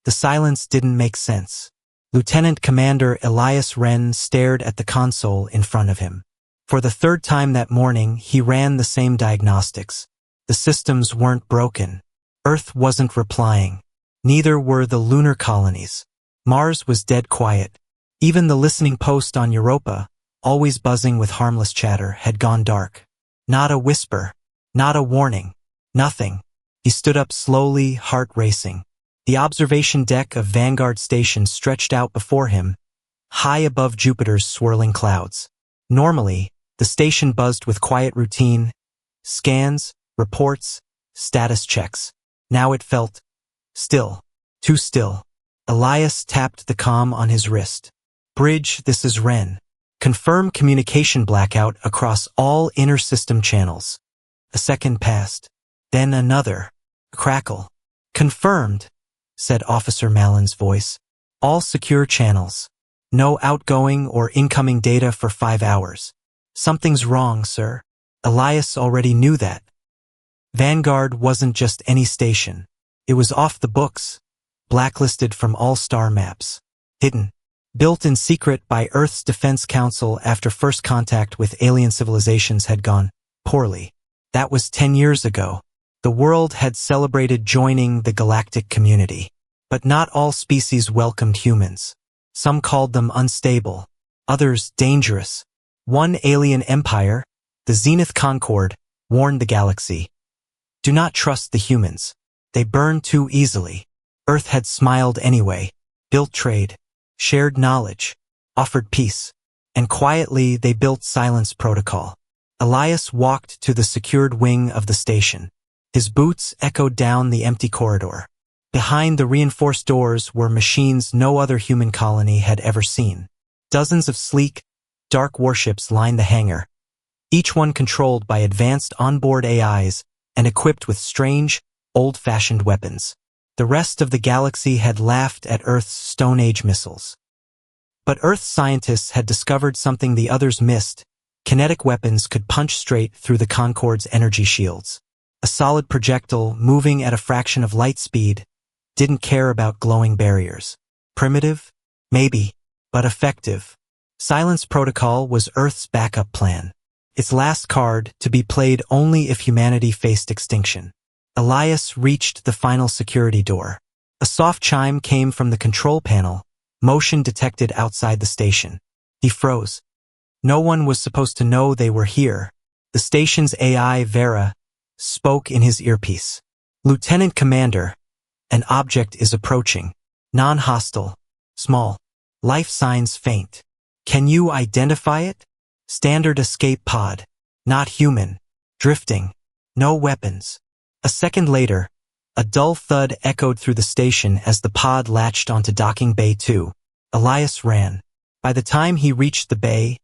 The silence didn't make sense. Lieutenant Commander Elias Wren stared at the console in front of him. For the third time that morning, he ran the same diagnostics. The systems weren't broken. Earth wasn't replying. Neither were the lunar colonies. Mars was dead quiet. Even the listening post on Europa, always buzzing with harmless chatter, had gone dark. Not a whisper. Not a warning. Nothing. He stood up slowly, heart racing. The observation deck of Vanguard Station stretched out before him, high above Jupiter's swirling clouds. Normally, the station buzzed with quiet routine, scans, reports, status checks. Now it felt still, too still. Elias tapped the comm on his wrist. Bridge, this is Wren. Confirm communication blackout across all inter-system channels. A second passed. Then another. A crackle. Confirmed, said Officer Mallon's voice. All secure channels. No outgoing or incoming data for 5 hours. Something's wrong, sir. Elias already knew that. Vanguard wasn't just any station. It was off the books, blacklisted from all star maps. Hidden. Built in secret by Earth's Defense Council after first contact with alien civilizations had gone poorly. That was 10 years ago. The world had celebrated joining the galactic community. But not all species welcomed humans. Some called them unstable, others dangerous. One alien empire, the Zenith Concord, warned the galaxy. Do not trust the humans. They burn too easily. Earth had smiled anyway, built trade, shared knowledge, offered peace, and quietly they built Silence Protocol. Elias walked to the secured wing of the station. His boots echoed down the empty corridor. Behind the reinforced doors were machines no other human colony had ever seen. Dozens of sleek, dark warships lined the hangar, each one controlled by advanced onboard AIs and equipped with strange, old-fashioned weapons. The rest of the galaxy had laughed at Earth's Stone Age missiles. But Earth's scientists had discovered something the others missed. Kinetic weapons could punch straight through the Concorde's energy shields. A solid projectile, moving at a fraction of light speed, didn't care about glowing barriers. Primitive? Maybe, but effective. Silence Protocol was Earth's backup plan. Its last card, to be played only if humanity faced extinction. Elias reached the final security door. A soft chime came from the control panel, motion detected outside the station. He froze. No one was supposed to know they were here. The station's AI, Vera, spoke in his earpiece. Lieutenant Commander, an object is approaching. Non-hostile. Small. Life signs faint. Can you identify it? Standard escape pod. Not human. Drifting. No weapons. A second later, a dull thud echoed through the station as the pod latched onto docking bay 2. Elias ran. By the time he reached the bay,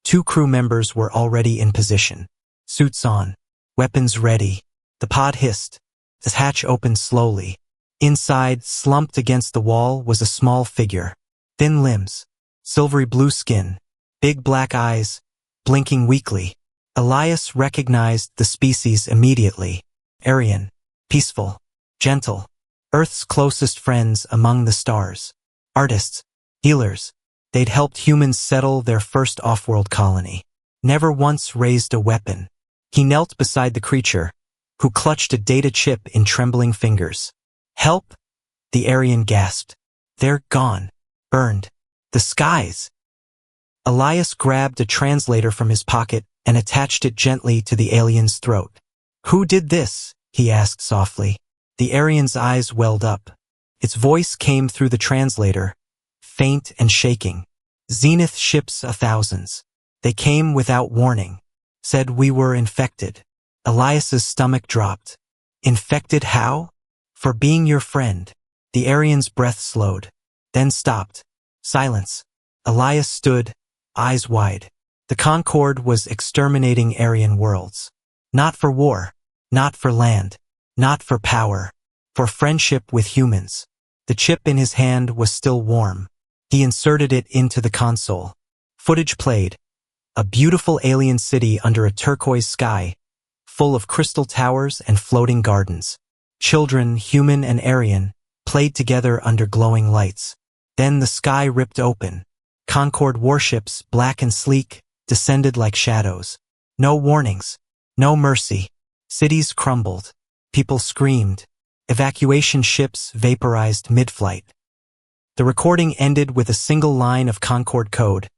2 crew members were already in position. Suits on. Weapons ready. The pod hissed. The hatch opened slowly. Inside, slumped against the wall, was a small figure. Thin limbs. Silvery blue skin. Big black eyes. Blinking weakly. Elias recognized the species immediately. Aryan. Peaceful. Gentle. Earth's closest friends among the stars. Artists. Healers. They'd helped humans settle their first off-world colony. Never once raised a weapon. He knelt beside the creature, who clutched a data chip in trembling fingers. Help? The Aryan gasped. They're gone. Burned. The skies. Elias grabbed a translator from his pocket and attached it gently to the alien's throat. Who did this? He asked softly. The Aryan's eyes welled up. Its voice came through the translator, faint and shaking. Zenith ships 1,000s. They came without warning. Said we were infected. Elias's stomach dropped. Infected how? For being your friend. The Aryan's breath slowed, then stopped. Silence. Elias stood, eyes wide. The Concorde was exterminating Aryan worlds. Not for war. Not for land. Not for power. For friendship with humans. The chip in his hand was still warm. He inserted it into the console. Footage played. A beautiful alien city under a turquoise sky, full of crystal towers and floating gardens. Children, human and Aryan, played together under glowing lights. Then the sky ripped open. Concord warships, black and sleek, descended like shadows. No warnings. No mercy. Cities crumbled. People screamed. Evacuation ships vaporized mid-flight. The recording ended with a single line of Concord code,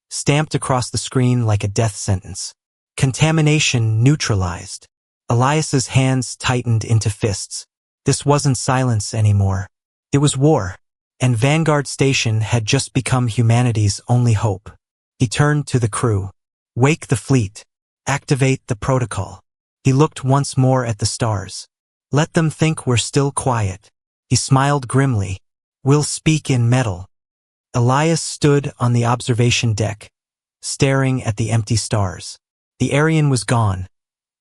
stamped across the screen like a death sentence. Contamination neutralized. Elias's hands tightened into fists. This wasn't silence anymore. It was war. And Vanguard Station had just become humanity's only hope. He turned to the crew. Wake the fleet. Activate the protocol. He looked once more at the stars. Let them think we're still quiet. He smiled grimly. We'll speak in metal. Elias stood on the observation deck, staring at the empty stars. The Aryan was gone,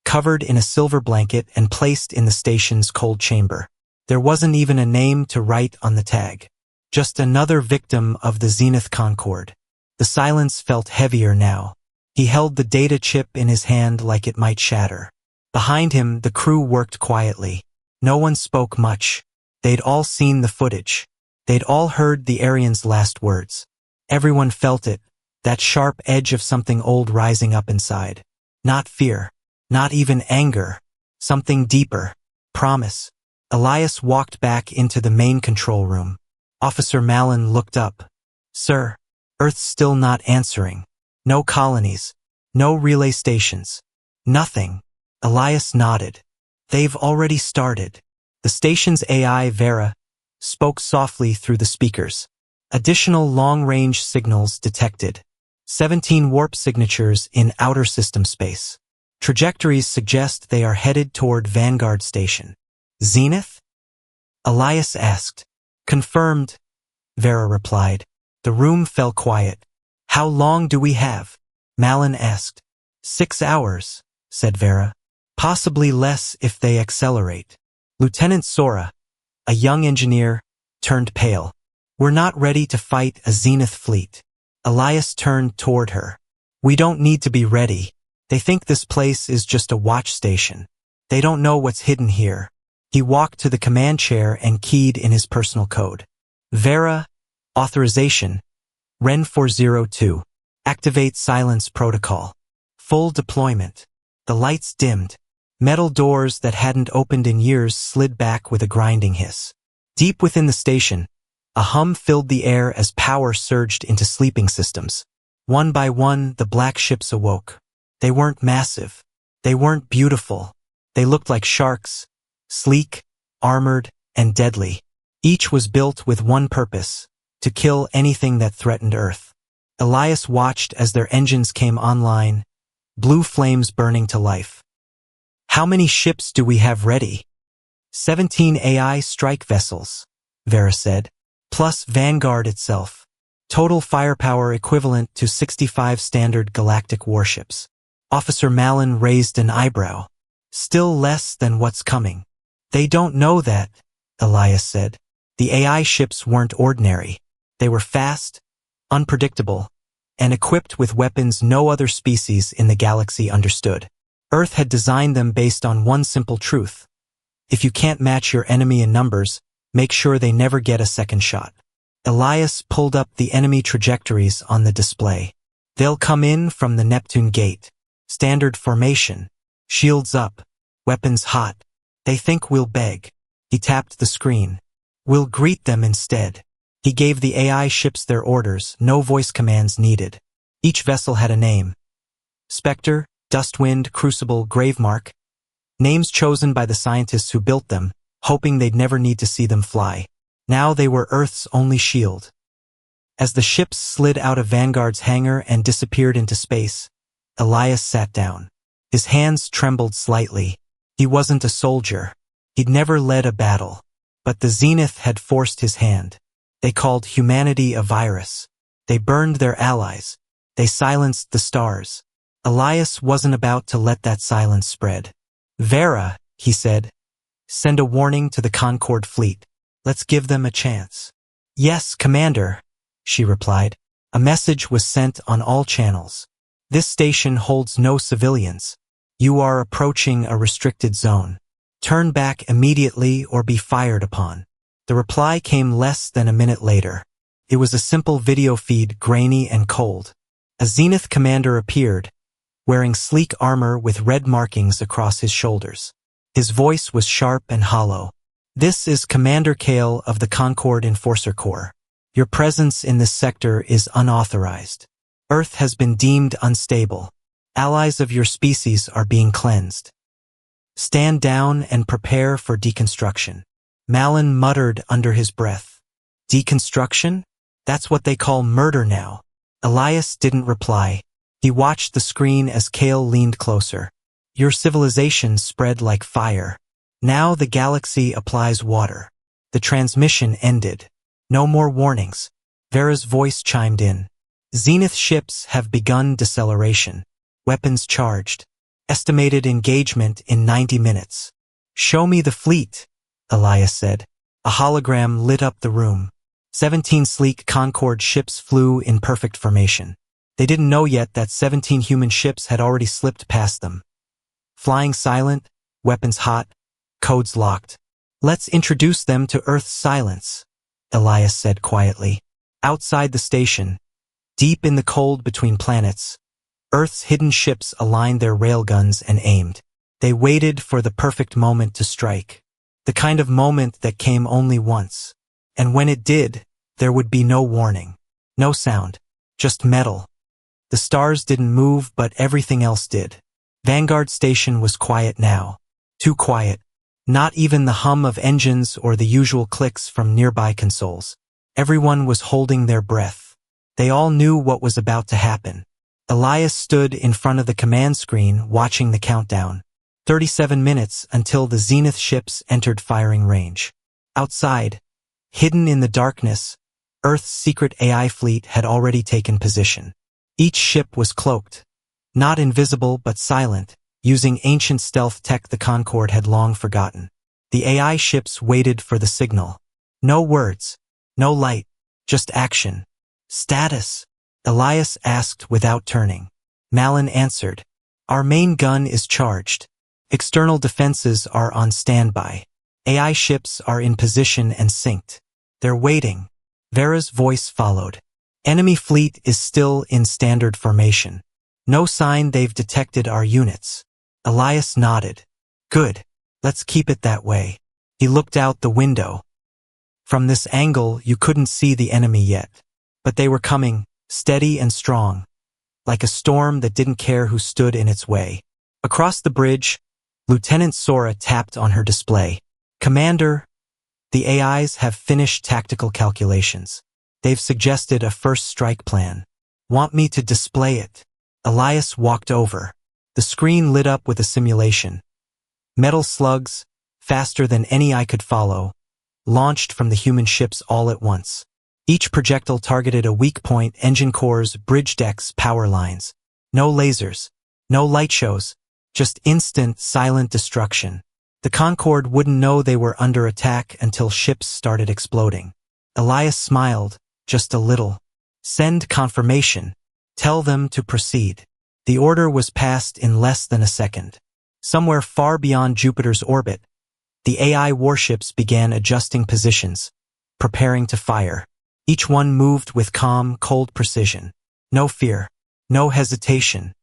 covered in a silver blanket and placed in the station's cold chamber. There wasn't even a name to write on the tag. Just another victim of the Zenith Concord. The silence felt heavier now. He held the data chip in his hand like it might shatter. Behind him, the crew worked quietly. No one spoke much. They'd all seen the footage. They'd all heard the Aryan's last words. Everyone felt it, that sharp edge of something old rising up inside. Not fear. Not even anger. Something deeper. Promise. Elias walked back into the main control room. Officer Malin looked up. Sir, Earth's still not answering. No colonies. No relay stations. Nothing. Elias nodded. They've already started. The station's AI, Vera, spoke softly through the speakers. Additional long-range signals detected. 17 warp signatures in outer system space. Trajectories suggest they are headed toward Vanguard Station. Zenith? Elias asked. Confirmed, Vera replied. The room fell quiet. How long do we have? Malin asked. 6 hours, said Vera. Possibly less if they accelerate. Lieutenant Sora, a young engineer, turned pale. We're not ready to fight a Zenith fleet. Elias turned toward her. We don't need to be ready. They think this place is just a watch station. They don't know what's hidden here. He walked to the command chair and keyed in his personal code. Vera, authorization, Ren 402. Activate silence protocol. Full deployment. The lights dimmed. Metal doors that hadn't opened in years slid back with a grinding hiss. Deep within the station, a hum filled the air as power surged into sleeping systems. One by one, the black ships awoke. They weren't massive. They weren't beautiful. They looked like sharks, sleek, armored, and deadly. Each was built with one purpose, to kill anything that threatened Earth. Elias watched as their engines came online, blue flames burning to life. How many ships do we have ready? 17 AI strike vessels, Vera said, plus Vanguard itself. Total firepower equivalent to 65 standard galactic warships. Officer Malin raised an eyebrow. Still less than what's coming. They don't know that, Elias said. The AI ships weren't ordinary. They were fast, unpredictable, and equipped with weapons no other species in the galaxy understood. Earth had designed them based on one simple truth. If you can't match your enemy in numbers, make sure they never get a second shot. Elias pulled up the enemy trajectories on the display. They'll come in from the Neptune Gate. Standard formation. Shields up. Weapons hot. They think we'll beg. He tapped the screen. We'll greet them instead. He gave the AI ships their orders, no voice commands needed. Each vessel had a name. Spectre, Dustwind, Crucible, Gravemark. Names chosen by the scientists who built them, hoping they'd never need to see them fly. Now they were Earth's only shield. As the ships slid out of Vanguard's hangar and disappeared into space, Elias sat down. His hands trembled slightly. He wasn't a soldier. He'd never led a battle. But the Zenith had forced his hand. They called humanity a virus. They burned their allies. They silenced the stars. Elias wasn't about to let that silence spread. Vera, he said, send a warning to the Concord fleet. Let's give them a chance. Yes, Commander, she replied. A message was sent on all channels. This station holds no civilians. You are approaching a restricted zone. Turn back immediately or be fired upon. The reply came less than a minute later. It was a simple video feed, grainy and cold. A Zenith commander appeared, wearing sleek armor with red markings across his shoulders. His voice was sharp and hollow. "This is Commander Kale of the Concord Enforcer Corps. Your presence in this sector is unauthorized. Earth has been deemed unstable. Allies of your species are being cleansed. Stand down and prepare for deconstruction." Malin muttered under his breath. Deconstruction? That's what they call murder now. Elias didn't reply. He watched the screen as Kale leaned closer. "Your civilization spread like fire. Now the galaxy applies water." The transmission ended. No more warnings. Vera's voice chimed in. "Zenith ships have begun deceleration. Weapons charged. Estimated engagement in 90 minutes. "Show me the fleet," Elias said. A hologram lit up the room. 17 sleek Concord ships flew in perfect formation. They didn't know yet that 17 human ships had already slipped past them. Flying silent, weapons hot, codes locked. "Let's introduce them to Earth's silence," Elias said quietly. Outside the station, deep in the cold between planets, Earth's hidden ships aligned their railguns and aimed. They waited for the perfect moment to strike. The kind of moment that came only once. And when it did, there would be no warning. No sound. Just metal. The stars didn't move, but everything else did. Vanguard Station was quiet now. Too quiet. Not even the hum of engines or the usual clicks from nearby consoles. Everyone was holding their breath. They all knew what was about to happen. Elias stood in front of the command screen watching the countdown. 37 minutes until the Zenith ships entered firing range. Outside, hidden in the darkness, Earth's secret AI fleet had already taken position. Each ship was cloaked. Not invisible but silent, using ancient stealth tech the Concord had long forgotten. The AI ships waited for the signal. No words. No light. Just action. "Status?" Elias asked without turning. Malin answered. "Our main gun is charged. External defenses are on standby. AI ships are in position and synced. They're waiting." Vera's voice followed. "Enemy fleet is still in standard formation. No sign they've detected our units." Elias nodded. "Good. Let's keep it that way." He looked out the window. From this angle, you couldn't see the enemy yet. But they were coming, steady and strong, like a storm that didn't care who stood in its way. Across the bridge, Lieutenant Sora tapped on her display. "Commander, the AIs have finished tactical calculations. They've suggested a first strike plan. Want me to display it?" Elias walked over. The screen lit up with a simulation. Metal slugs, faster than any eye could follow, launched from the human ships all at once. Each projectile targeted a weak point: engine cores, bridge decks, power lines. No lasers, no light shows, just instant, silent destruction. The Concord wouldn't know they were under attack until ships started exploding. Elias smiled, just a little. "Send confirmation. Tell them to proceed." The order was passed in less than a second. Somewhere far beyond Jupiter's orbit, the AI warships began adjusting positions, preparing to fire. Each one moved with calm, cold precision. No fear. No hesitation.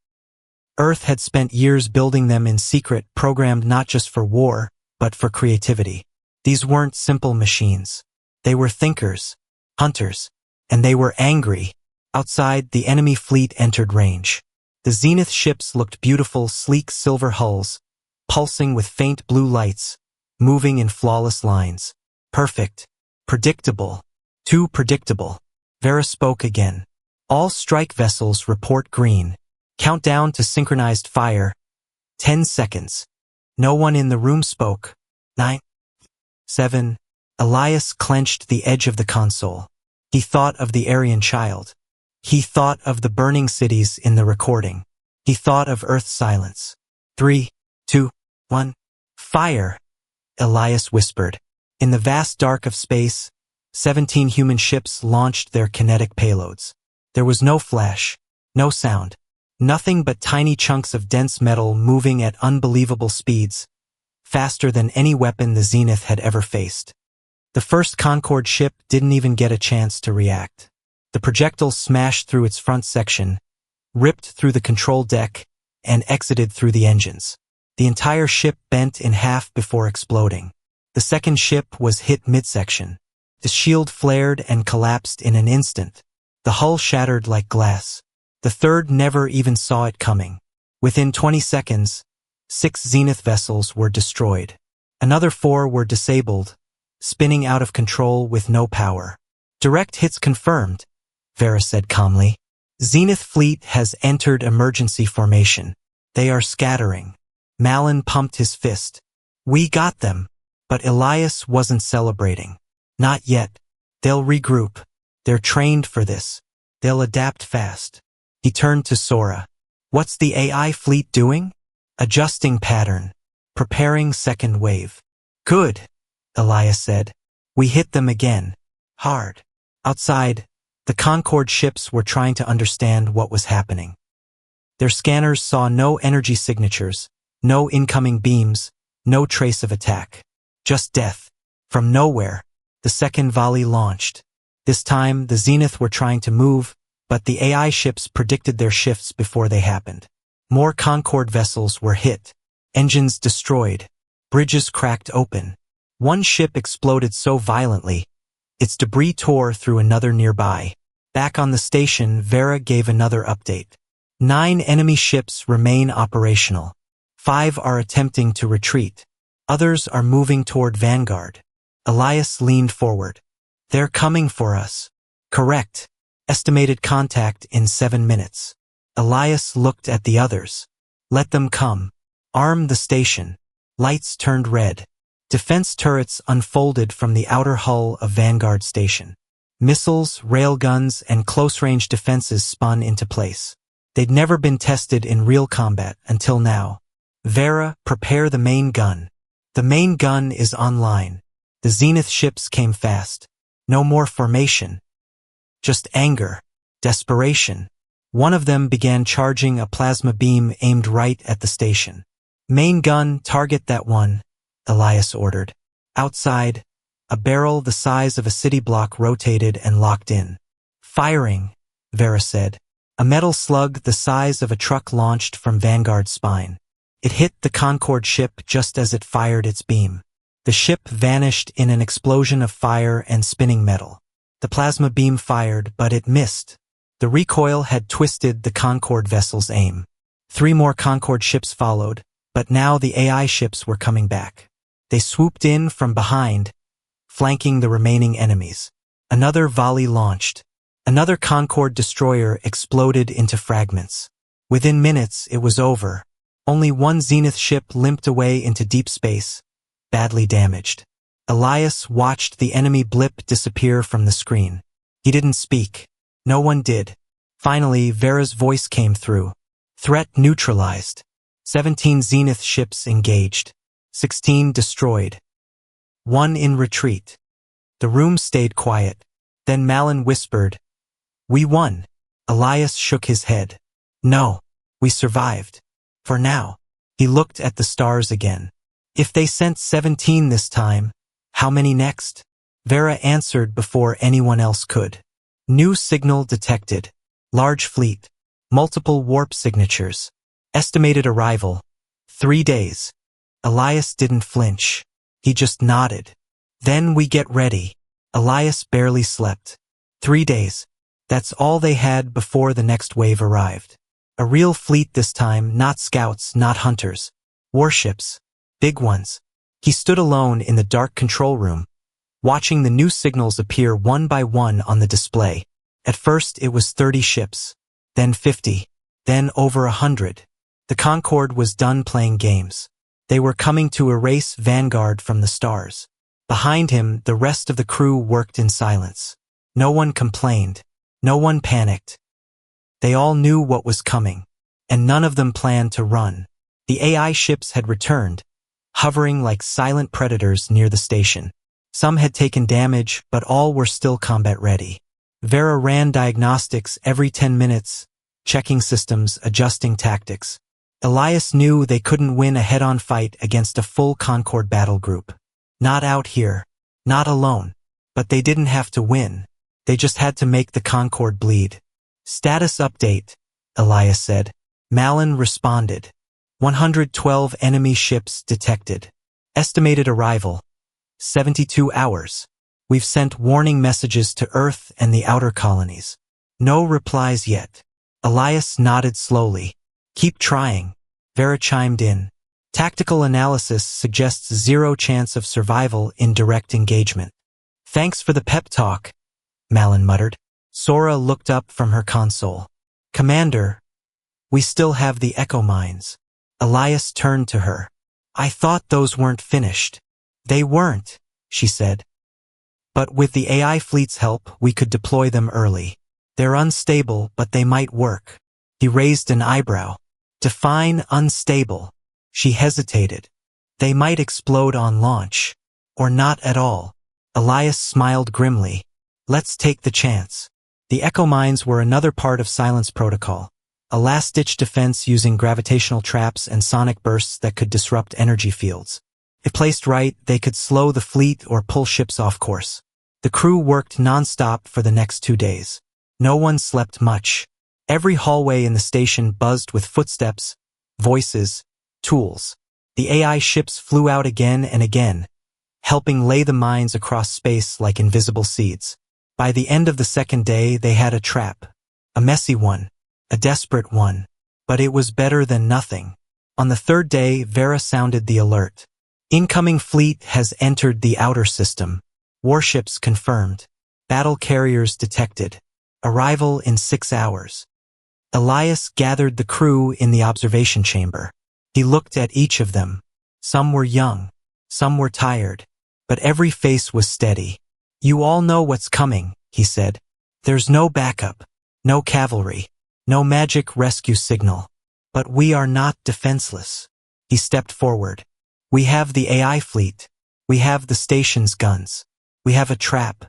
Earth had spent years building them in secret, programmed not just for war, but for creativity. These weren't simple machines. They were thinkers, hunters, and they were angry. Outside, the enemy fleet entered range. The Zenith ships looked beautiful, sleek silver hulls, pulsing with faint blue lights, moving in flawless lines. Perfect. Predictable. Too predictable. Vera spoke again. "All strike vessels report green. Countdown to synchronized fire. 10 seconds. No one in the room spoke. 9. 7. Elias clenched the edge of the console. He thought of the Aryan child. He thought of the burning cities in the recording. He thought of Earth's silence. 3, 2, 1. "Fire," Elias whispered. In the vast dark of space, 17 human ships launched their kinetic payloads. There was no flash, no sound, nothing but tiny chunks of dense metal moving at unbelievable speeds, faster than any weapon the Zenith had ever faced. The first Concorde ship didn't even get a chance to react. The projectile smashed through its front section, ripped through the control deck, and exited through the engines. The entire ship bent in half before exploding. The second ship was hit midsection. The shield flared and collapsed in an instant. The hull shattered like glass. The third never even saw it coming. Within 20 seconds, 6 Zenith vessels were destroyed. Another 4 were disabled, spinning out of control with no power. Direct hits confirmed, Vera said calmly. Zenith fleet has entered emergency formation. They are scattering. Malin pumped his fist. We got them. But Elias wasn't celebrating. Not yet. They'll regroup. They're trained for this. They'll adapt fast. He turned to Sora. What's the AI fleet doing? Adjusting pattern. Preparing second wave. Good, Elias said. We hit them again. Hard. Outside, the Concorde ships were trying to understand what was happening. Their scanners saw no energy signatures, no incoming beams, no trace of attack. Just death. From nowhere, the second volley launched. This time, the Zenith were trying to move, but the AI ships predicted their shifts before they happened. More Concorde vessels were hit. Engines destroyed. Bridges cracked open. One ship exploded so violently, its debris tore through another nearby. Back on the station, Vera gave another update. 9 enemy ships remain operational. 5 are attempting to retreat. Others are moving toward Vanguard. Elias leaned forward. They're coming for us. Correct. Estimated contact in 7 minutes. Elias looked at the others. Let them come. Arm the station. Lights turned red. Defense turrets unfolded from the outer hull of Vanguard Station. Missiles, railguns, and close-range defenses spun into place. They'd never been tested in real combat until now. Vera, prepare the main gun. The main gun is online. The Zenith ships came fast. No more formation. Just anger. Desperation. One of them began charging a plasma beam aimed right at the station. Main gun, target that one, Elias ordered. Outside, a barrel the size of a city block rotated and locked in. Firing, Vera said. A metal slug the size of a truck launched from Vanguard's spine. It hit the Concorde ship just as it fired its beam. The ship vanished in an explosion of fire and spinning metal. The plasma beam fired, but it missed. The recoil had twisted the Concorde vessel's aim. 3 more Concorde ships followed, but now the AI ships were coming back. They swooped in from behind, flanking the remaining enemies. Another volley launched. Another Concorde destroyer exploded into fragments. Within minutes, it was over. Only one Zenith ship limped away into deep space, badly damaged. Elias watched the enemy blip disappear from the screen. He didn't speak. No one did. Finally, Vera's voice came through. Threat neutralized. 17 Zenith ships engaged. 16 destroyed. 1 in retreat. The room stayed quiet. Then Malin whispered, "We won." Elias shook his head. "No, we survived. For now." He looked at the stars again. If they sent 17 this time, how many next? Vera answered before anyone else could. New signal detected. Large fleet. Multiple warp signatures. Estimated arrival. 3 days. Elias didn't flinch. He just nodded. Then we get ready. Elias barely slept. 3 days. That's all they had before the next wave arrived. A real fleet this time, not scouts, not hunters. Warships. Big ones. He stood alone in the dark control room, watching the new signals appear one by one on the display. At first it was 30 ships, then 50, then over 100. The Concorde was done playing games. They were coming to erase Vanguard from the stars. Behind him, the rest of the crew worked in silence. No one complained. No one panicked. They all knew what was coming, and none of them planned to run. The AI ships had returned, hovering like silent predators near the station. Some had taken damage, but all were still combat ready. Vera ran diagnostics every 10 minutes, checking systems, adjusting tactics. Elias knew they couldn't win a head-on fight against a full Concorde battle group. Not out here. Not alone. But they didn't have to win. They just had to make the Concorde bleed. Status update, Elias said. Malin responded. 112 enemy ships detected. Estimated arrival, 72 hours. We've sent warning messages to Earth and the outer colonies. No replies yet. Elias nodded slowly. Keep trying. Vera chimed in. Tactical analysis suggests 0 chance of survival in direct engagement. Thanks for the pep talk, Malin muttered. Sora looked up from her console. Commander, we still have the echo mines. Elias turned to her. I thought those weren't finished. They weren't, she said. But with the AI fleet's help, we could deploy them early. They're unstable, but they might work. He raised an eyebrow. Define unstable. She hesitated. They might explode on launch. Or not at all. Elias smiled grimly. Let's take the chance. The echo mines were another part of Silence Protocol. A last-ditch defense using gravitational traps and sonic bursts that could disrupt energy fields. If placed right, they could slow the fleet or pull ships off course. The crew worked non-stop for the next 2 days. No one slept much. Every hallway in the station buzzed with footsteps, voices, tools. The AI ships flew out again and again, helping lay the mines across space like invisible seeds. By the end of the second day, they had a trap. A messy one. A desperate one. But it was better than nothing. On the third day, Vera sounded the alert. Incoming fleet has entered the outer system. Warships confirmed. Battle carriers detected. Arrival in 6 hours. Elias gathered the crew in the observation chamber. He looked at each of them. Some were young. Some were tired. But every face was steady. You all know what's coming, he said. There's no backup. No cavalry. No magic rescue signal. But we are not defenseless. He stepped forward. We have the AI fleet. We have the station's guns. We have a trap.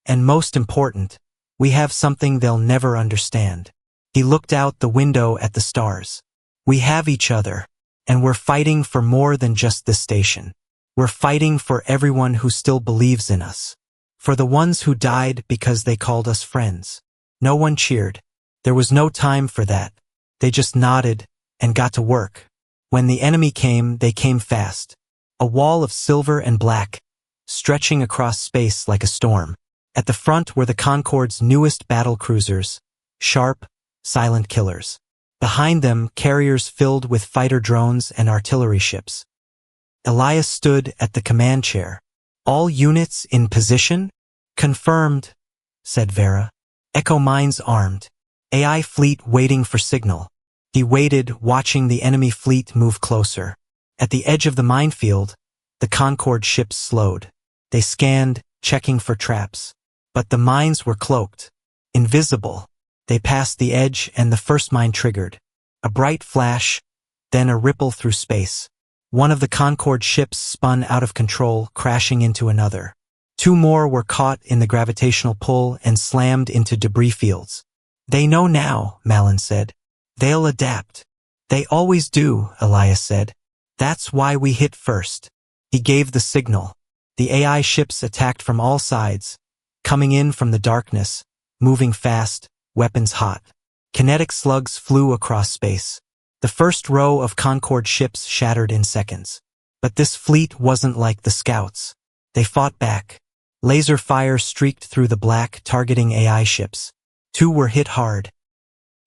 And most important, we have something they'll never understand. He looked out the window at the stars. We have each other. And we're fighting for more than just this station. We're fighting for everyone who still believes in us. For the ones who died because they called us friends. No one cheered. There was no time for that. They just nodded and got to work. When the enemy came, they came fast. A wall of silver and black, stretching across space like a storm. At the front were the Concorde's newest battle cruisers, sharp, silent killers. Behind them, carriers filled with fighter drones and artillery ships. Elias stood at the command chair. All units in position? Confirmed, said Vera. Echo mines armed. AI fleet waiting for signal. He waited, watching the enemy fleet move closer. At the edge of the minefield, the Concorde ships slowed. They scanned, checking for traps. But the mines were cloaked. Invisible. They passed the edge and the first mine triggered. A bright flash, then a ripple through space. One of the Concorde ships spun out of control, crashing into another. 2 more were caught in the gravitational pull and slammed into debris fields. They know now, Malin said. They'll adapt. They always do, Elias said. That's why we hit first. He gave the signal. The AI ships attacked from all sides, coming in from the darkness, moving fast, weapons hot. Kinetic slugs flew across space. The first row of Concorde ships shattered in seconds. But this fleet wasn't like the scouts. They fought back. Laser fire streaked through the black, targeting AI ships. 2 were hit hard.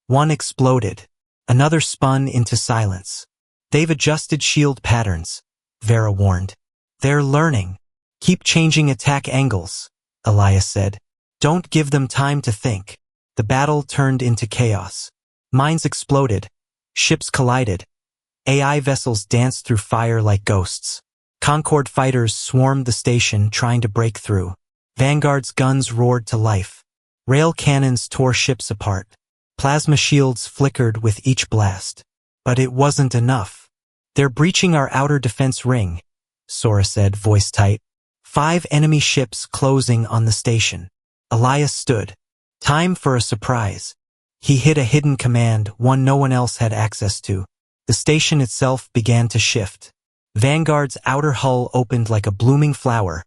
1 exploded. Another spun into silence. They've adjusted shield patterns, Vera warned. They're learning. Keep changing attack angles, Elias said. Don't give them time to think. The battle turned into chaos. Mines exploded. Ships collided. AI vessels danced through fire like ghosts. Concorde fighters swarmed the station trying to break through. Vanguard's guns roared to life. Rail cannons tore ships apart. Plasma shields flickered with each blast. But it wasn't enough. They're breaching our outer defense ring, Sora said, voice tight. 5 enemy ships closing on the station. Elias stood. Time for a surprise. He hit a hidden command, one no one else had access to. The station itself began to shift. Vanguard's outer hull opened like a blooming flower,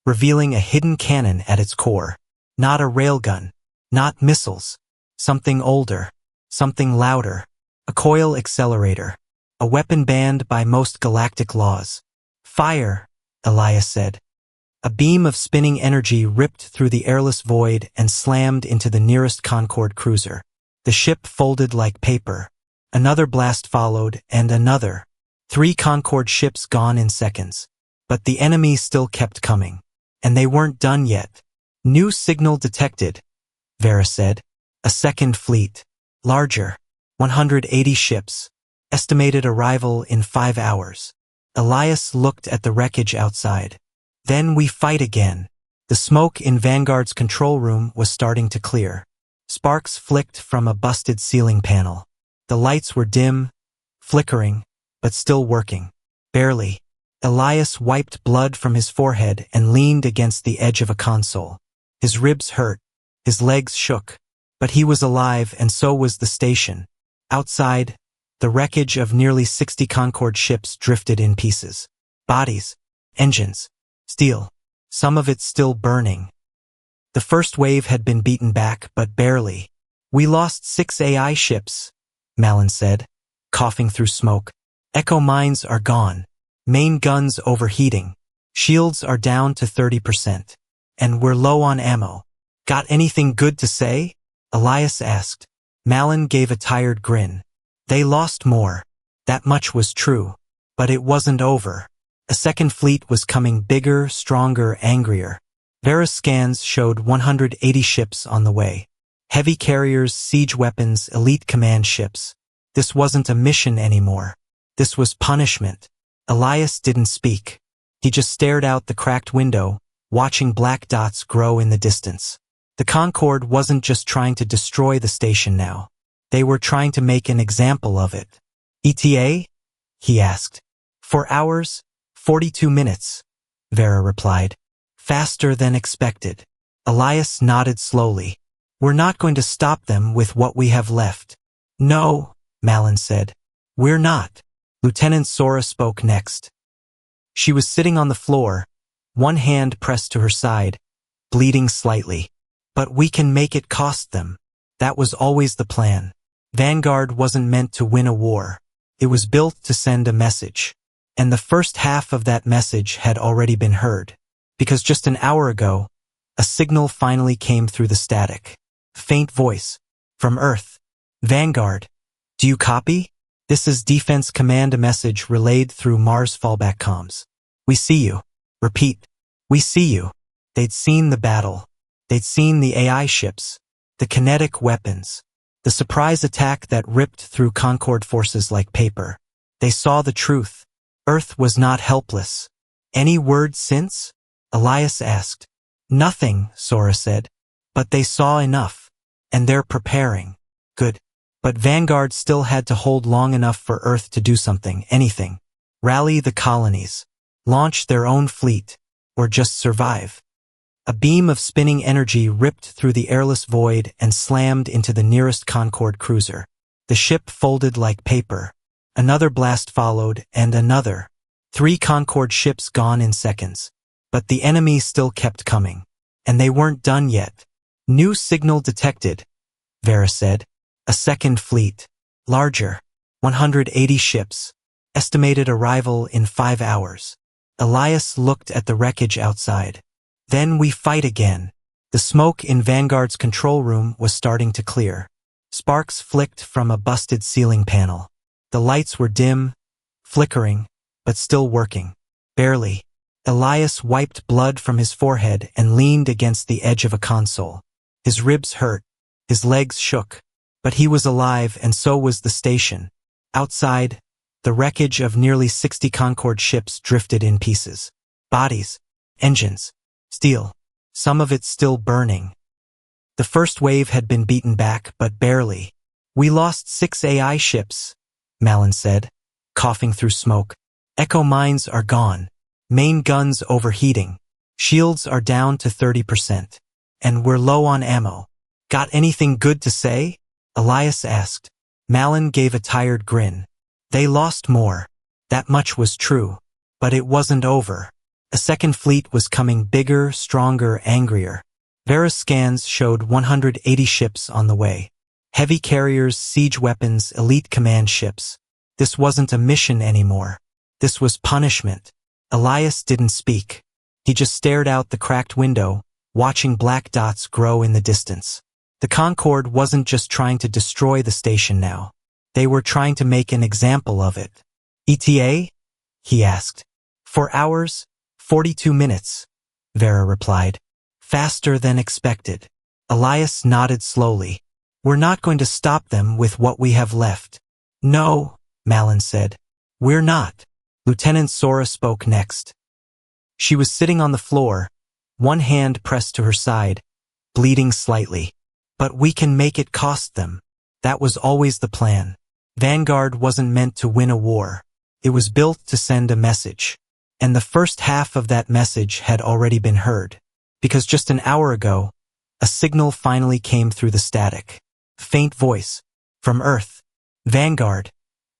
revealing a hidden cannon at its core. Not a railgun, not missiles. Something older, something louder. A coil accelerator. A weapon banned by most galactic laws. Fire, Elias said. A beam of spinning energy ripped through the airless void and slammed into the nearest Concorde cruiser. The ship folded like paper. Another blast followed, and another. 3 Concorde ships gone in seconds. But the enemy still kept coming. And they weren't done yet. New signal detected, Vera said. A second fleet. Larger. 180 ships. Estimated arrival in 5 hours. Elias looked at the wreckage outside. Then we fight again. The smoke in Vanguard's control room was starting to clear. Sparks flicked from a busted ceiling panel. The lights were dim, flickering, but still working. Barely. Elias wiped blood from his forehead and leaned against the edge of a console. His ribs hurt. His legs shook. But he was alive, and so was the station. Outside, the wreckage of nearly 60 Concorde ships drifted in pieces. Bodies, engines, steel, some of it still burning. The first wave had been beaten back, but barely. We lost 6 AI ships, Malin said, coughing through smoke. Echo mines are gone. Main guns overheating. Shields are down to 30%. And we're low on ammo. Got anything good to say? Elias asked. Malin gave a tired grin. They lost more. That much was true. But it wasn't over. A second fleet was coming, bigger, stronger, angrier. Vera's scans showed 180 ships on the way. Heavy carriers, siege weapons, elite command ships. This wasn't a mission anymore. This was punishment. Elias didn't speak. He just stared out the cracked window, watching black dots grow in the distance. The Concorde wasn't just trying to destroy the station now. They were trying to make an example of it. ETA? He asked. 4 hours, 42 minutes, Vera replied. Faster than expected. Elias nodded slowly. We're not going to stop them with what we have left. No, Malin said. We're not. Lieutenant Sora spoke next. She was sitting on the floor, one hand pressed to her side, bleeding slightly. But we can make it cost them. That was always the plan. Vanguard wasn't meant to win a war. It was built to send a message. And the first half of that message had already been heard. Because just an hour ago, a signal finally came through the static. Faint voice. From Earth. Vanguard. Do you copy? This is Defense Command. A message relayed through Mars fallback comms. We see you. Repeat. We see you. They'd seen the battle. They'd seen the AI ships. The kinetic weapons. The surprise attack that ripped through Concorde forces like paper. They saw the truth. Earth was not helpless. Any word since? Elias asked. Nothing, Sora said. But they saw enough. And they're preparing. Good. But Vanguard still had to hold long enough for Earth to do something, anything. Rally the colonies. Launch their own fleet. Or just survive. A beam of spinning energy ripped through the airless void and slammed into the nearest Concorde cruiser. The ship folded like paper. Another blast followed, and another. 3 Concorde ships gone in seconds. But the enemy still kept coming. And they weren't done yet. New signal detected, Vera said. A second fleet. Larger. 180 ships. Estimated arrival in 5 hours. Elias looked at the wreckage outside. Then we fight again. The smoke in Vanguard's control room was starting to clear. Sparks flicked from a busted ceiling panel. The lights were dim, flickering, but still working. Barely. Elias wiped blood from his forehead and leaned against the edge of a console. His ribs hurt. His legs shook. But he was alive, and so was the station. Outside, the wreckage of nearly 60 Concorde ships drifted in pieces. Bodies, engines, steel, some of it still burning. The first wave had been beaten back, but barely. We lost 6 AI ships, Malin said, coughing through smoke. Echo mines are gone. Main guns overheating. Shields are down to 30%. And we're low on ammo. Got anything good to say? Elias asked. Malin gave a tired grin. They lost more. That much was true. But it wasn't over. A second fleet was coming, bigger, stronger, angrier. Vera's scans showed 180 ships on the way. Heavy carriers, siege weapons, elite command ships. This wasn't a mission anymore. This was punishment. Elias didn't speak. He just stared out the cracked window, watching black dots grow in the distance. The Concorde wasn't just trying to destroy the station now. They were trying to make an example of it. ETA? He asked. 4 hours, 42 minutes, Vera replied. Faster than expected. Elias nodded slowly. We're not going to stop them with what we have left. No, Malin said. We're not. Lieutenant Sora spoke next. She was sitting on the floor, one hand pressed to her side, bleeding slightly. But we can make it cost them. That was always the plan. Vanguard wasn't meant to win a war. It was built to send a message. And the first half of that message had already been heard. Because just an hour ago, a signal finally came through the static. Faint voice. From Earth. Vanguard.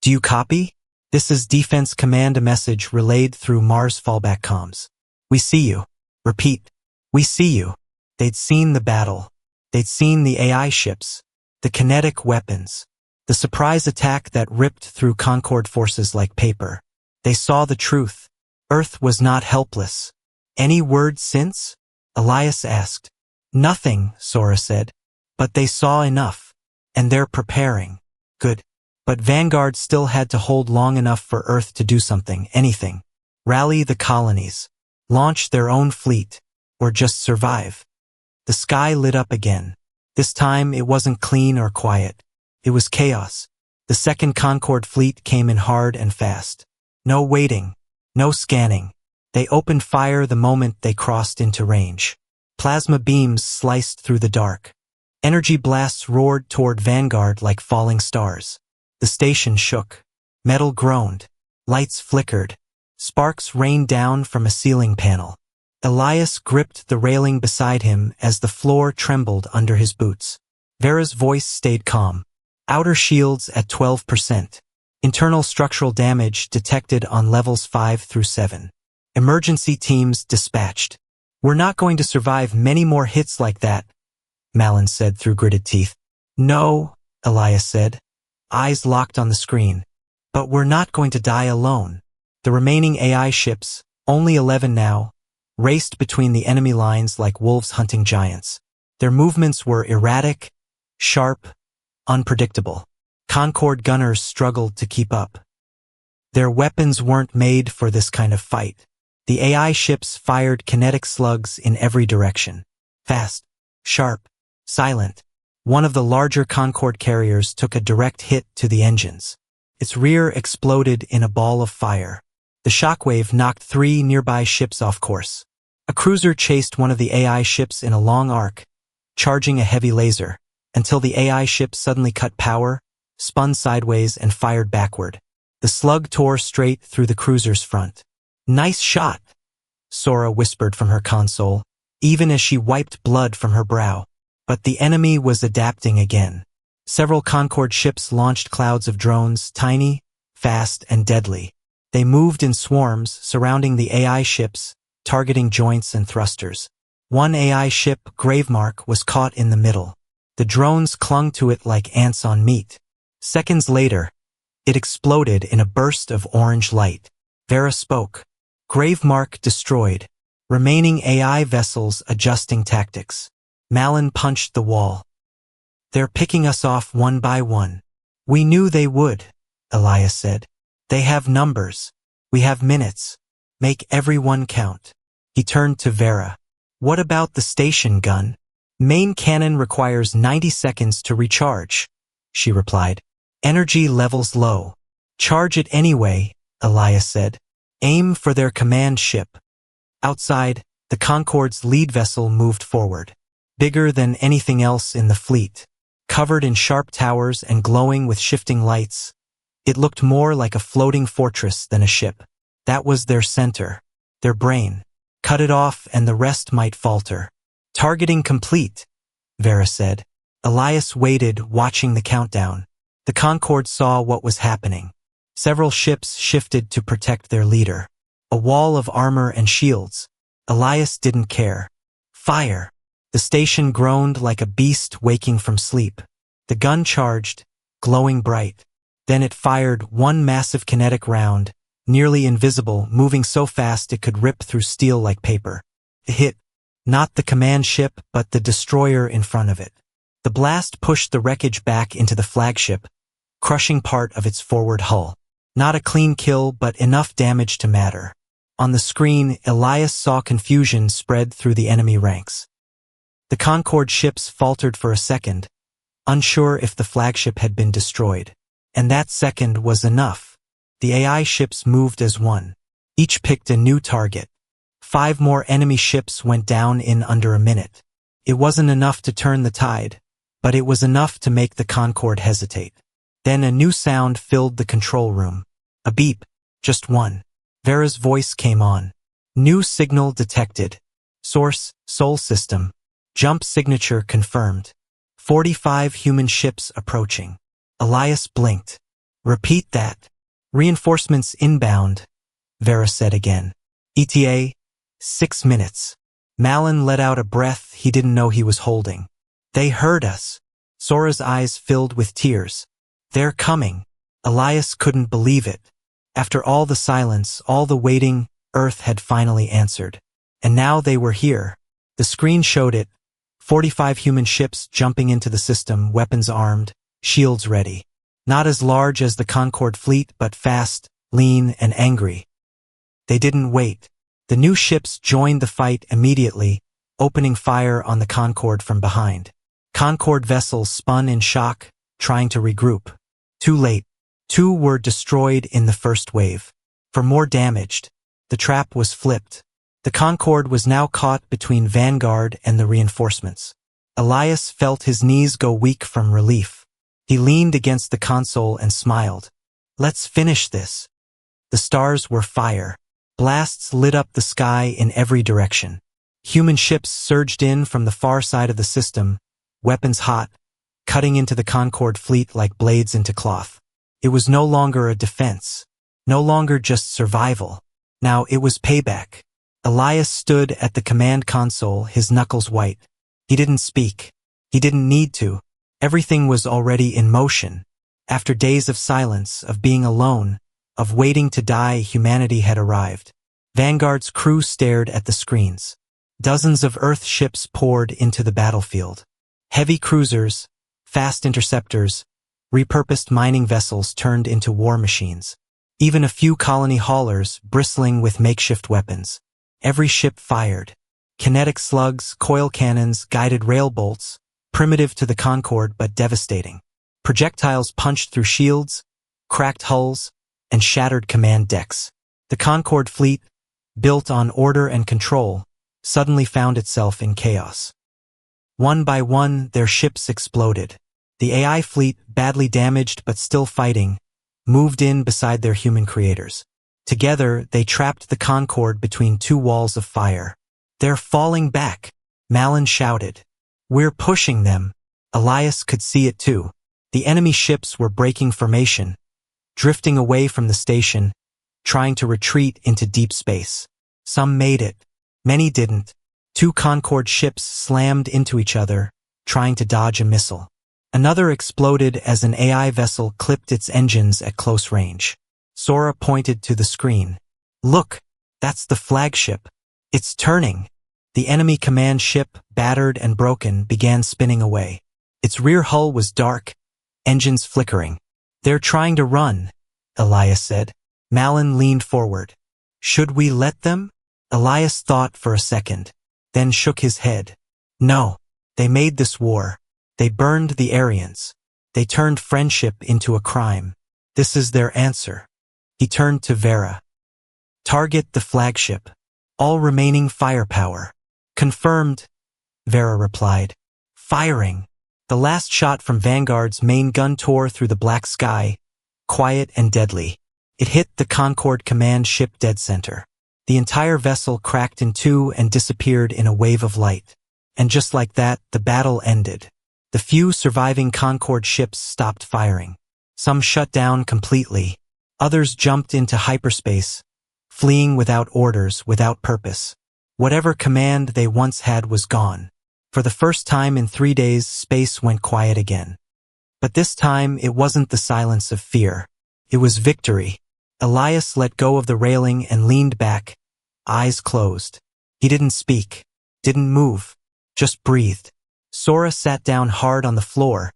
Do you copy? This is Defense Command, a message relayed through Mars fallback comms. We see you. Repeat. We see you. They'd seen the battle. They'd seen the AI ships. The kinetic weapons. The surprise attack that ripped through Concorde forces like paper. They saw the truth. Earth was not helpless. Any word since? Elias asked. Nothing, Sora said. But they saw enough. And they're preparing. Good. But Vanguard still had to hold long enough for Earth to do something, anything. Rally the colonies. Launch their own fleet. Or just survive. The sky lit up again. This time it wasn't clean or quiet. It was chaos. The second Concorde fleet came in hard and fast. No waiting. No scanning. They opened fire the moment they crossed into range. Plasma beams sliced through the dark. Energy blasts roared toward Vanguard like falling stars. The station shook. Metal groaned. Lights flickered. Sparks rained down from a ceiling panel. Elias gripped the railing beside him as the floor trembled under his boots. Vera's voice stayed calm. Outer shields at 12%. Internal structural damage detected on levels 5 through 7. Emergency teams dispatched. We're not going to survive many more hits like that, Malin said through gritted teeth. No, Elias said, eyes locked on the screen. But we're not going to die alone. The remaining AI ships, only 11 now, raced between the enemy lines like wolves hunting giants. Their movements were erratic, sharp, unpredictable. Concorde gunners struggled to keep up. Their weapons weren't made for this kind of fight. The AI ships fired kinetic slugs in every direction. Fast, sharp, silent. One of the larger Concorde carriers took a direct hit to the engines. Its rear exploded in a ball of fire. The shockwave knocked 3 nearby ships off course. A cruiser chased one of the AI ships in a long arc, charging a heavy laser, until the AI ship suddenly cut power, spun sideways, and fired backward. The slug tore straight through the cruiser's front. Nice shot, Sora whispered from her console, even as she wiped blood from her brow. But the enemy was adapting again. Several Concorde ships launched clouds of drones, tiny, fast, and deadly. They moved in swarms, surrounding the AI ships, targeting joints and thrusters. One AI ship, Gravemark, was caught in the middle. The drones clung to it like ants on meat. Seconds later, it exploded in a burst of orange light. Vera spoke. Gravemark destroyed. Remaining AI vessels adjusting tactics. Malin punched the wall. They're picking us off one by one. We knew they would, Elias said. They have numbers. We have minutes. Make everyone count. He turned to Vera. What about the station gun? Main cannon requires 90 seconds to recharge, she replied. Energy levels low. Charge it anyway, Elias said. Aim for their command ship. Outside, the Concorde's lead vessel moved forward. Bigger than anything else in the fleet. Covered in sharp towers and glowing with shifting lights, it looked more like a floating fortress than a ship. That was their center, their brain. Cut it off and the rest might falter. Targeting complete, Vera said. Elias waited, watching the countdown. The Concorde saw what was happening. Several ships shifted to protect their leader. A wall of armor and shields. Elias didn't care. Fire! The station groaned like a beast waking from sleep. The gun charged, glowing bright. Then it fired one massive kinetic round, nearly invisible, moving so fast it could rip through steel like paper. It hit not the command ship, but the destroyer in front of it. The blast pushed the wreckage back into the flagship, crushing part of its forward hull. Not a clean kill, but enough damage to matter. On the screen, Elias saw confusion spread through the enemy ranks. The Concorde ships faltered for a second, unsure if the flagship had been destroyed. And that second was enough. The AI ships moved as one. Each picked a new target. 5 more enemy ships went down in under a minute. It wasn't enough to turn the tide, but it was enough to make the Concorde hesitate. Then a new sound filled the control room. A beep, just one. Vera's voice came on. New signal detected. Source, Sol system. Jump signature confirmed. 45 human ships approaching. Elias blinked. Repeat that. Reinforcements inbound, Vera said again. ETA, 6 minutes. Malin let out a breath he didn't know he was holding. They heard us. Sora's eyes filled with tears. They're coming. Elias couldn't believe it. After all the silence, all the waiting, Earth had finally answered. And now they were here. The screen showed it. 45 human ships jumping into the system, weapons armed, shields ready. Not as large as the Concorde fleet, but fast, lean, and angry. They didn't wait. The new ships joined the fight immediately, opening fire on the Concorde from behind. Concorde vessels spun in shock, trying to regroup. Too late. 2 were destroyed in the first wave. For more damaged, the trap was flipped. The Concorde was now caught between Vanguard and the reinforcements. Elias felt his knees go weak from relief. He leaned against the console and smiled. Let's finish this. The stars were fire. Blasts lit up the sky in every direction. Human ships surged in from the far side of the system, weapons hot, cutting into the Concorde fleet like blades into cloth. It was no longer a defense, no longer just survival. Now it was payback. Elias stood at the command console, his knuckles white. He didn't speak. He didn't need to. Everything was already in motion. After days of silence, of being alone, of waiting to die, humanity had arrived. Vanguard's crew stared at the screens. Dozens of Earth ships poured into the battlefield. Heavy cruisers, fast interceptors, repurposed mining vessels turned into war machines. Even a few colony haulers bristling with makeshift weapons. Every ship fired. Kinetic slugs, coil cannons, guided rail bolts, primitive to the Concorde but devastating. Projectiles punched through shields, cracked hulls, and shattered command decks. The Concorde fleet, built on order and control, suddenly found itself in chaos. One by one, their ships exploded. The AI fleet, badly damaged but still fighting, moved in beside their human creators. Together, they trapped the Concorde between 2 walls of fire. They're falling back, Malin shouted. We're pushing them. Elias could see it too. The enemy ships were breaking formation, drifting away from the station, trying to retreat into deep space. Some made it. Many didn't. 2 Concorde ships slammed into each other, trying to dodge a missile. Another exploded as an AI vessel clipped its engines at close range. Sora pointed to the screen. Look, that's the flagship. It's turning. The enemy command ship, battered and broken, began spinning away. Its rear hull was dark, engines flickering. They're trying to run, Elias said. Malin leaned forward. Should we let them? Elias thought for a second, then shook his head. No, they made this war. They burned the Aryans. They turned friendship into a crime. This is their answer. He turned to Vera. Target the flagship. All remaining firepower. Confirmed, Vera replied. Firing. The last shot from Vanguard's main gun tore through the black sky, quiet and deadly. It hit the Concorde command ship dead center. The entire vessel cracked in 2 and disappeared in a wave of light. And just like that, the battle ended. The few surviving Concorde ships stopped firing. Some shut down completely. Others jumped into hyperspace, fleeing without orders, without purpose. Whatever command they once had was gone. For the first time in 3 days, space went quiet again. But this time, it wasn't the silence of fear. It was victory. Elias let go of the railing and leaned back, eyes closed. He didn't speak, didn't move, just breathed. Sora sat down hard on the floor,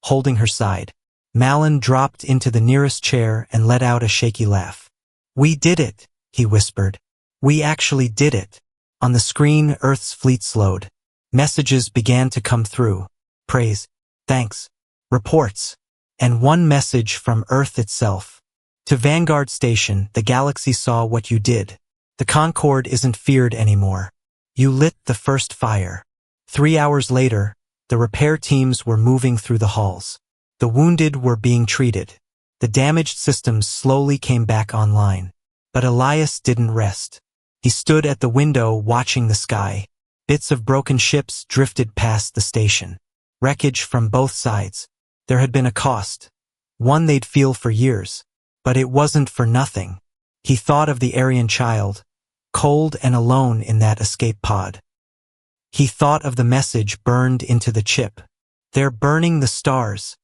holding her side. Malin dropped into the nearest chair and let out a shaky laugh. "We did it," he whispered. "We actually did it." On the screen, Earth's fleet slowed. Messages began to come through. Praise, thanks, reports, and one message from Earth itself. "To Vanguard Station, the galaxy saw what you did. The Concorde isn't feared anymore. You lit the first fire." 3 hours later, the repair teams were moving through the halls. The wounded were being treated. The damaged systems slowly came back online. But Elias didn't rest. He stood at the window watching the sky. Bits of broken ships drifted past the station. Wreckage from both sides. There had been a cost. One they'd feel for years. But it wasn't for nothing. He thought of the Aryan child, cold and alone in that escape pod. He thought of the message burned into the chip. "They're burning the stars.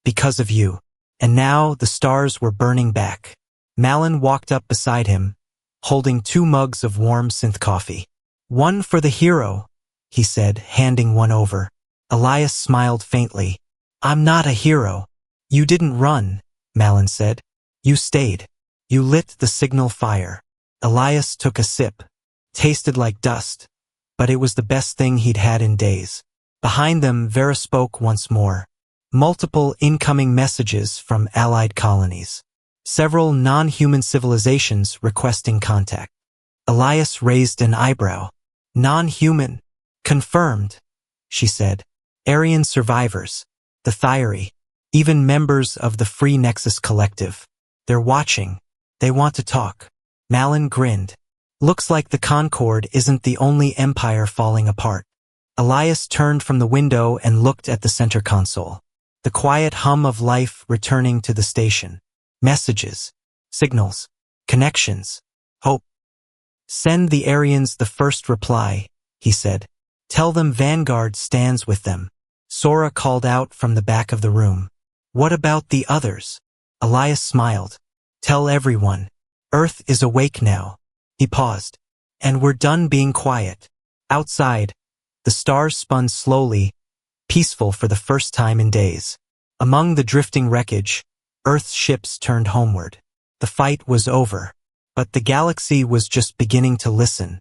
Because of you." And now the stars were burning back. Malin walked up beside him, holding 2 mugs of warm synth coffee. "One for the hero," he said, handing one over. Elias smiled faintly. "I'm not a hero." "You didn't run," Malin said. "You stayed. You lit the signal fire." Elias took a sip. Tasted like dust, but it was the best thing he'd had in days. Behind them, Vera spoke once more. Multiple incoming messages from allied colonies. Several non-human civilizations requesting contact. Elias raised an eyebrow. "Non-human. Confirmed," she said. "Aryan survivors. The Thyri. Even members of the Free Nexus Collective. They're watching. They want to talk." Malin grinned. "Looks like the Concorde isn't the only empire falling apart." Elias turned from the window and looked at the center console. The quiet hum of life returning to the station. Messages. Signals. Connections. Hope. "Send the Aryans the first reply," he said. "Tell them Vanguard stands with them." Sora called out from the back of the room. "What about the others?" Elias smiled. "Tell everyone. Earth is awake now." He paused. "And we're done being quiet." Outside, the stars spun slowly, peaceful for the first time in days. Among the drifting wreckage, Earth's ships turned homeward. The fight was over, but the galaxy was just beginning to listen.